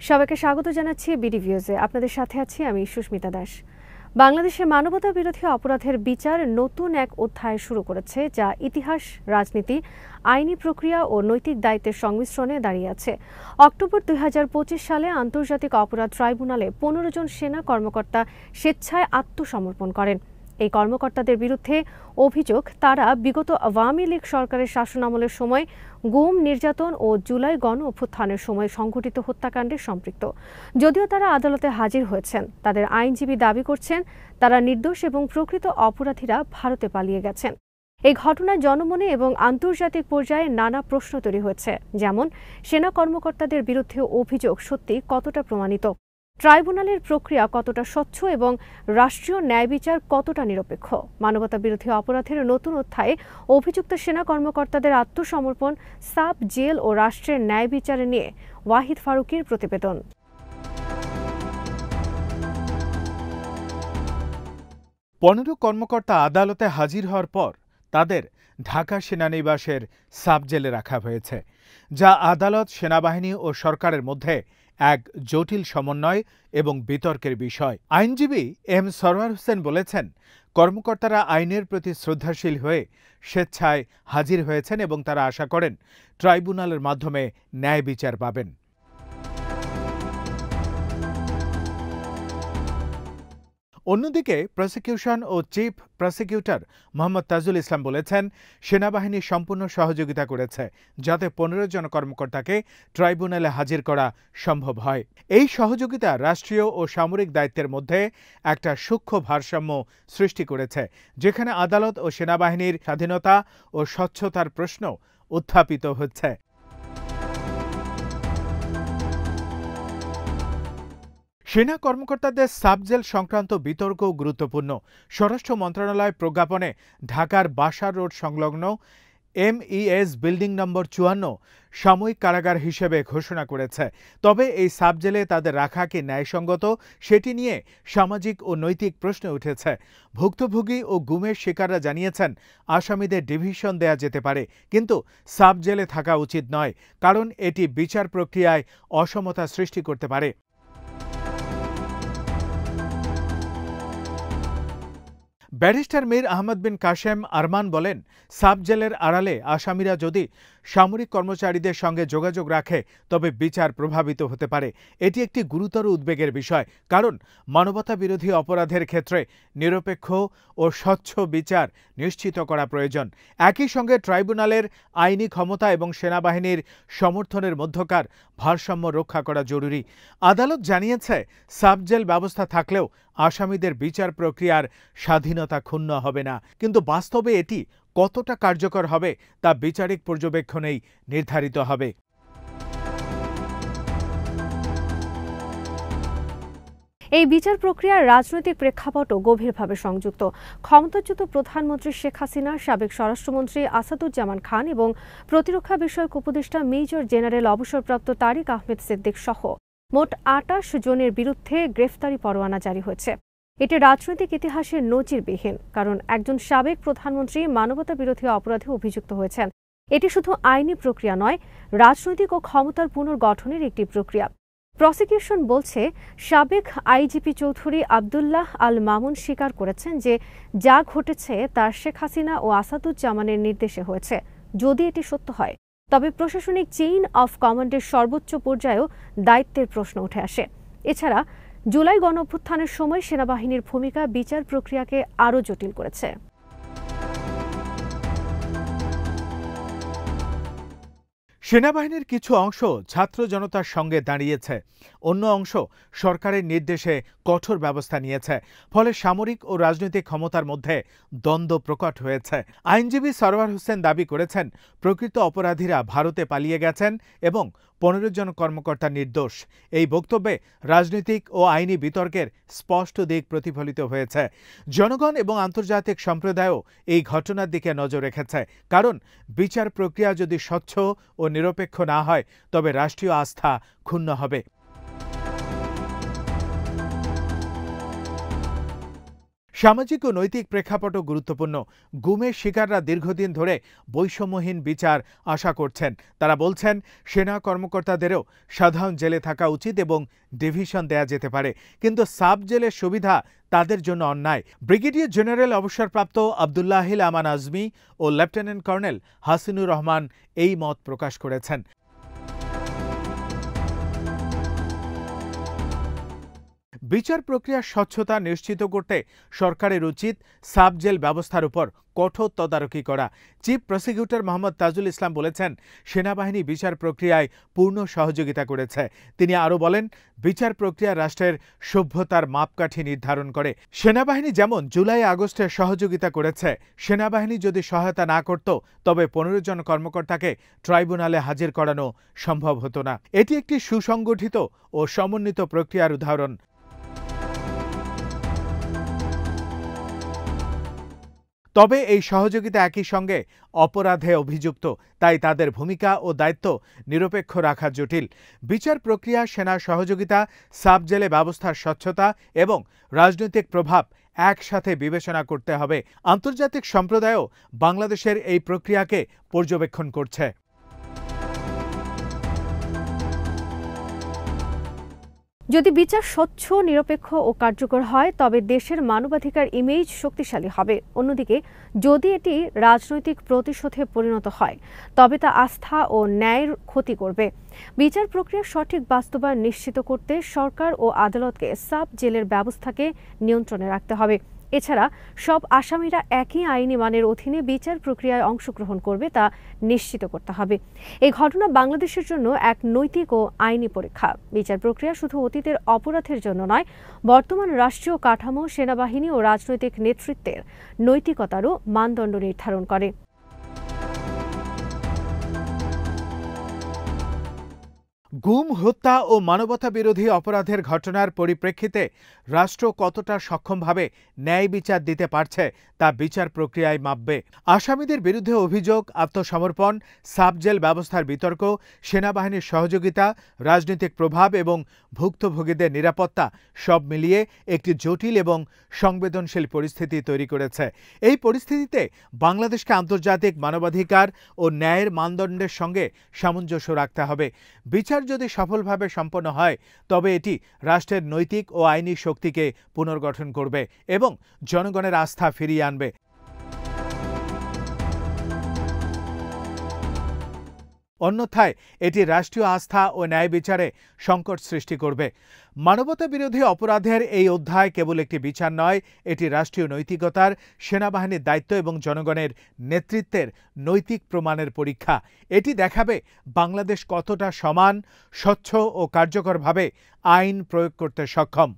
সবাইকে স্বাগত জানাচ্ছি বিডি ভিউজে। আপনাদের সাথে আছি আমি সুস্মিতা দাস। বাংলাদেশে মানবতা বিরোধী অপরাধের বিচার নতুন এক অধ্যায় শুরু করেছে, যা ইতিহাস, রাজনীতি, আইনি প্রক্রিয়া ও নৈতিক দায়িত্বের সংমিশ্রণে দাঁড়িয়ে আছে। অক্টোবর 2025 সালে আন্তর্জাতিক অপরাধ ট্রাইব্যুনালে 15 জন সেনা কর্মকর্তা স্বেচ্ছায় আত্মসমর্পণ করেন। এই কর্মকর্তাদের বিরুদ্ধে অভিযোগ, তারা বিগত আওয়ামী লীগ সরকারের শাসনামলের সময় গুম, নির্যাতন ও জুলাই গণ অভ্যুত্থানের সময় সংঘটিত হত্যাকাণ্ডে সম্পৃক্ত। যদিও তারা আদালতে হাজির হয়েছেন, তাদের আইনজীবী দাবি করছেন তারা নির্দোষ এবং প্রকৃত অপরাধীরা ভারতে পালিয়ে গেছেন। এই ঘটনায় জনমনে এবং আন্তর্জাতিক পর্যায়ে নানা প্রশ্ন তৈরি হয়েছে, যেমন সেনা কর্মকর্তাদের বিরুদ্ধে অভিযোগ সত্যি কতটা প্রমাণিত, ট্রাইব্যুনালের প্রক্রিয়া কতটা স্বচ্ছ এবং রাষ্ট্রীয় ন্যায় বিচার কতটা নিরপেক্ষ। মানবতা বিরোধী অপরাধের নতুন অধ্যায়ে অভিযুক্ত সেনা কর্মকর্তাদের আত্মসমর্পণ, সাব জেল ও রাষ্ট্রের ন্যায় বিচারে নিয়ে ওয়াহিদ ফারুকীর প্রতিবেদন। 15 কর্মকর্তা আদালতে হাজির হওয়ার পর তাদের ঢাকা সেনানিবাসের সাব জেলে রাখা হয়েছে, যা আদালত, সেনাবাহিনী ও সরকারের মধ্যে এক জটিল সমন্বয় এবং বিতর্কের বিষয়। আইনজীবী এম সরওয়ার হোসেন বলেছেন, কর্মকর্তারা আইনের প্রতি শ্রদ্ধাশীল হয়ে স্বেচ্ছায় হাজির হয়েছেন এবং তারা আশা করেন ট্রাইব্যুনালের মাধ্যমে ন্যায় বিচার পাবেন। অন্যদিকে প্রসিকিউশন ও চিফ প্রসিকিউটর মোহাম্মদ তাজুল ইসলাম বলেছেন, সেনাবাহিনী সম্পূর্ণ সহযোগিতা করেছে যাতে 15 জন কর্মকর্তাকে ট্রাইব্যুনালে হাজির করা সম্ভব হয়। এই সহযোগিতা রাষ্ট্রীয় ও সামরিক দায়িত্বের মধ্যে একটা সূক্ষ্ম ভারসাম্য সৃষ্টি করেছে, যেখানে আদালত ও সেনাবাহিনীর স্বাধীনতা ও স্বচ্ছতার প্রশ্ন উত্থাপিত হচ্ছে। সেনা কর্মকর্তাদের সাবজেল সংক্রান্ত বিতর্ক গুরুত্বপূর্ণ। স্বরাষ্ট্র মন্ত্রণালয় প্রজ্ঞাপনে ঢাকার বাসার রোড সংলগ্ন MES বিল্ডিং নম্বর 54 সাময়িক কারাগার হিসেবে ঘোষণা করেছে। তবে এই সাবজেলে তাদের রাখা কি ন্যায়সঙ্গত, সেটি নিয়ে সামাজিক ও নৈতিক প্রশ্ন উঠেছে। ভুক্তভোগী ও গুমের শিকাররা জানিয়েছেন, আসামিদের ডিভিশন দেয়া যেতে পারে, কিন্তু সাবজেলে থাকা উচিত নয়, কারণ এটি বিচার প্রক্রিয়ায় অসমতা সৃষ্টি করতে পারে। ব্যারিস্টার মীর আহমদ বিন কাশেম আরমান বলেন, সাব জেলের আড়ালে আসামিরা যদি সামরিক কর্মচারীদের সঙ্গে যোগাযোগ রাখে তবে বিচার প্রভাবিত হতে পারে। এটি একটি গুরুতর উদ্বেগের বিষয়, কারণ মানবতা বিরোধী অপরাধের ক্ষেত্রে নিরপেক্ষ ও স্বচ্ছ বিচার নিশ্চিত করা প্রয়োজন। একই সঙ্গে ট্রাইব্যুনালের আইনি ক্ষমতা এবং সেনাবাহিনীর সমর্থনের মধ্যকার ভারসাম্য রক্ষা করা জরুরি। আদালত জানিয়েছে, সাব জেল ব্যবস্থা থাকলেও আসামিদের বিচার প্রক্রিয়ার স্বাধীনতা ক্ষুণ্ণ হবে না, কিন্তু বাস্তবে এটি কতটা কার্যকর হবে তা বিচারিক পর্যবেক্ষণেই নির্ধারিত হবে। এই বিচার প্রক্রিয়ার রাজনৈতিক প্রেক্ষাপটও গভীরভাবে সংযুক্ত। ক্ষমতাচ্যুত প্রধানমন্ত্রী শেখ হাসিনা, সাবেক স্বরাষ্ট্রমন্ত্রী আসাদুজ্জামান খান এবং প্রতিরক্ষা বিষয়ক উপদেষ্টা মেজর জেনারেল অবসরপ্রাপ্ত তারিক আহমেদ সিদ্দিক সহ মোট 28 জনের বিরুদ্ধে গ্রেফতারি পরোয়ানা জারি হয়েছে। এটি রাজনৈতিক ইতিহাসের নজিরবিহীন, কারণ একজন সাবেক প্রধানমন্ত্রী মানবতা বিরোধী অপরাধে অভিযুক্ত হয়েছেন। এটি শুধু আইনি প্রক্রিয়া নয়, রাজনৈতিক ও ক্ষমতার পুনর্গঠনের একটি প্রক্রিয়া। প্রসিকিউশন বলছে, সাবেক আইজিপি চৌধুরী আবদুল্লাহ আল মামুন স্বীকার করেছেন যে যা ঘটেছে তা শেখ হাসিনা ও আসাদুজ্জামানের নির্দেশে হয়েছে। যদি এটি সত্য হয়, তবে প্রশাসনিক চেইন অফ কমান্ডের সর্বোচ্চ পর্যায়েও দায়িত্বের প্রশ্ন উঠে আসে। এছাড়া জুলাই গণ অভ্যুত্থানের সময় সেনাবাহিনীর ভূমিকা বিচার প্রক্রিয়াকে আরও জটিল করেছে। সেনাবাহিনীর কিছু অংশ ছাত্র জনতার সঙ্গে দাঁড়িয়েছে, অন্য অংশ সরকারের নির্দেশে কঠোর ব্যবস্থা নিয়েছে। ফলে সামরিক ও রাজনৈতিক ক্ষমতার মধ্যে দ্বন্দ্ব প্রকট হয়েছে। আইনজীবী সরওয়ার হোসেন দাবি করেছেন, প্রকৃত অপরাধীরা ভারতে পালিয়ে গেছেন এবং 15 জন কর্মকর্তা নির্দোষ। এই বক্তব্যে রাজনৈতিক ও আইনি বিতর্কের স্পষ্ট দিক প্রতিফলিত হয়েছে। জনগণ এবং আন্তর্জাতিক সম্প্রদায়ও এই ঘটনার দিকে নজর রেখেছে, কারণ বিচার প্রক্রিয়া যদি স্বচ্ছ ও নিরপেক্ষ না হয় তবে রাষ্ট্রীয় আস্থা ক্ষুণ্ণ হবে। সামাজিক ও নৈতিক প্রেক্ষাপটও গুরুত্বপূর্ণ। গুমের শিকাররা দীর্ঘদিন ধরে বৈষম্যহীন বিচার আশা করছেন। তারা বলছেন, সেনা কর্মকর্তাদেরও সাধারণ জেলে থাকা উচিত এবং ডিভিশন দেয়া যেতে পারে, কিন্তু সাব জেলের সুবিধা তাদের জন্য অন্যায়। ব্রিগেডিয়ার জেনারেল অবসরপ্রাপ্ত আবদুল্লাহিল আমান আজমি ও লেফটেন্যান্ট কর্নেল হাসিনুর রহমান এই মত প্রকাশ করেছেন। বিচার প্রক্রিয়ার স্বচ্ছতা নিশ্চিত করতে সরকারের উচিত সাব জেল ব্যবস্থার উপর কঠোর তদারকি করা। চিফ প্রসিকিউটর মোহাম্মদ তাজুল ইসলাম বলেছেন, সেনাবাহিনী বিচার প্রক্রিয়ায় পূর্ণ সহযোগিতা করেছে। তিনি আরও বলেন, বিচার প্রক্রিয়া রাষ্ট্রের সভ্যতার মাপকাঠি নির্ধারণ করে। সেনাবাহিনী যেমন জুলাই আগস্টে সহযোগিতা করেছে, সেনাবাহিনী যদি সহায়তা না করত তবে 15 জন কর্মকর্তাকে ট্রাইব্যুনালে হাজির করানো সম্ভব হতো না। এটি একটি সুসংগঠিত ও সমন্বিত প্রক্রিয়ার উদাহরণ। তবে এই সহযোগিতা একই সঙ্গে অপরাধে অভিযুক্ত, তাই তাদের ভূমিকা ও দায়িত্ব নিরপেক্ষ রাখা জটিল। বিচার প্রক্রিয়া, সেনা সহযোগিতা, সাব জেলে ব্যবস্থার স্বচ্ছতা এবং রাজনৈতিক প্রভাব একসাথে বিবেচনা করতে হবে। আন্তর্জাতিক সম্প্রদায়ও বাংলাদেশের এই প্রক্রিয়াকে পর্যবেক্ষণ করছে। যদি বিচার স্বচ্ছ, নিরপেক্ষ ও কার্যকর হয় তবে দেশের মানবাধিকার ইমেজ শক্তিশালী হবে। অন্যদিকে যদি এটি রাজনৈতিক প্রতিশোধে পরিণত হয় তবে তা আস্থা ও ন্যায়ের ক্ষতি করবে। বিচার প্রক্রিয়ার সঠিক বাস্তবায়ন নিশ্চিত করতে সরকার ও আদালতকে সাব জেলের ব্যবস্থাকে নিয়ন্ত্রণে রাখতে হবে। এছাড়া সব আসামিরা একই আইনি মানের অধীনে বিচার প্রক্রিয়ায় অংশগ্রহণ করবে তা নিশ্চিত করতে হবে। এই ঘটনা বাংলাদেশের জন্য এক নৈতিক ও আইনি পরীক্ষা। বিচার প্রক্রিয়া শুধু অতীতের অপরাধের জন্য নয়, বর্তমান রাষ্ট্রীয় কাঠামো, সেনাবাহিনী ও রাজনৈতিক নেতৃত্বের নৈতিকতারও মানদণ্ড নির্ধারণ করে। গুম, হত্যা ও মানবতা বিরোধী অপরাধের ঘটনার পরিপ্রেক্ষিতে রাষ্ট্র কতটা সক্ষমভাবে ন্যায় বিচার দিতে পারছে তা বিচার প্রক্রিয়ায় মাপবে। আসামিদের বিরুদ্ধে অভিযোগ, আত্মসমর্পণ, সাব জেল ব্যবস্থার বিতর্ক, সেনাবাহিনীর সহযোগিতা, রাজনৈতিক প্রভাব এবং ভুক্তভোগীদের নিরাপত্তা সব মিলিয়ে একটি জটিল এবং সংবেদনশীল পরিস্থিতি তৈরি করেছে। এই পরিস্থিতিতে বাংলাদেশকে আন্তর্জাতিক মানবাধিকার ও ন্যায়ের মানদণ্ডের সঙ্গে সামঞ্জস্য রাখতে হবে। বিচার যদি সফলভাবে সম্পন্ন হয় তবে এটি রাষ্ট্রের নৈতিক ও আইনি শক্তিকে পুনর্গঠন করবে এবং জনগণের আস্থা ফিরিয়ে আনবে। অন্যথায় এটি রাষ্ট্রীয় আস্থা ও ন্যায় বিচারে সংকট সৃষ্টি করবে। মানবতা বিরোধী অপরাধের এই অধ্যায় কেবল একটি বিচার নয়, এটি রাষ্ট্রীয় নৈতিকতার, সেনাবাহিনীর দায়িত্ব এবং জনগণের নেতৃত্বের নৈতিক প্রমাণের পরীক্ষা। এটি দেখাবে বাংলাদেশ কতটা সমান, স্বচ্ছ ও কার্যকরভাবে আইন প্রয়োগ করতে সক্ষম।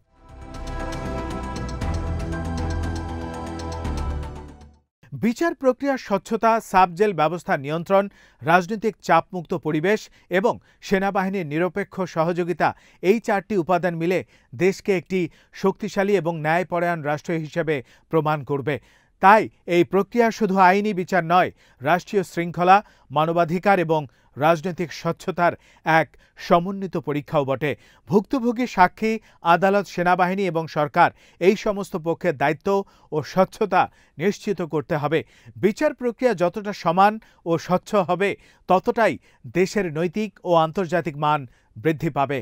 বিচার প্রক্রিয়ার স্বচ্ছতা, সাব জেল ব্যবস্থা নিয়ন্ত্রণ, রাজনৈতিক চাপমুক্ত পরিবেশ এবং সেনাবাহিনীর নিরপেক্ষ সহযোগিতা, এই 4টি উপাদান মিলে দেশকে একটি শক্তিশালী এবং ন্যায়পরায়ণ রাষ্ট্র হিসেবে প্রমাণ করবে। তাই এই প্রক্রিয়া শুধু আইনি বিচার নয়, রাষ্ট্রীয় শৃঙ্খলা, মানবাধিকার এবং রাজনৈতিক স্বচ্ছতার এক সমন্বিত পরীক্ষাও বটে। ভুক্তভোগী, সাক্ষী, আদালত, সেনাবাহিনী এবং সরকার এই সমস্ত পক্ষের দায়িত্ব ও স্বচ্ছতা নিশ্চিত করতে হবে। বিচার প্রক্রিয়া যতটা সমান ও স্বচ্ছ হবে ততটাই দেশের নৈতিক ও আন্তর্জাতিক মান বৃদ্ধি পাবে।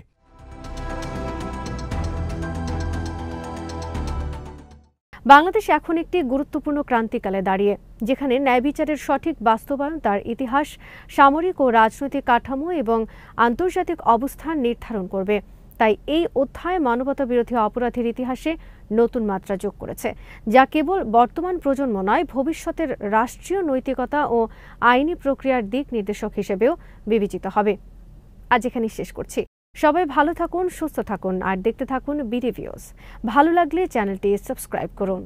বাংলাদেশ এখন একটি গুরুত্বপূর্ণ ক্রান্তিকালে দাঁড়িয়ে, যেখানে ন্যায় বিচারের সঠিক বাস্তবায়ন তার ইতিহাস, সামরিক ও রাজনৈতিক কাঠামো এবং আন্তর্জাতিক অবস্থান নির্ধারণ করবে। তাই এই অধ্যায় মানবতা বিরোধী অপরাধের ইতিহাসে নতুন মাত্রা যোগ করেছে, যা কেবল বর্তমান প্রজন্ম নয়, ভবিষ্যতের রাষ্ট্রীয় নৈতিকতা ও আইনি প্রক্রিয়ার দিক নির্দেশক হিসেবেও বিবেচিত হবে। আজ এখানেই শেষ করছি। সবাই ভালো থাকুন, সুস্থ থাকুন আর দেখতে থাকুন বিডি ভিউজ। ভালো লাগলে চ্যানেলটি সাবস্ক্রাইব করুন।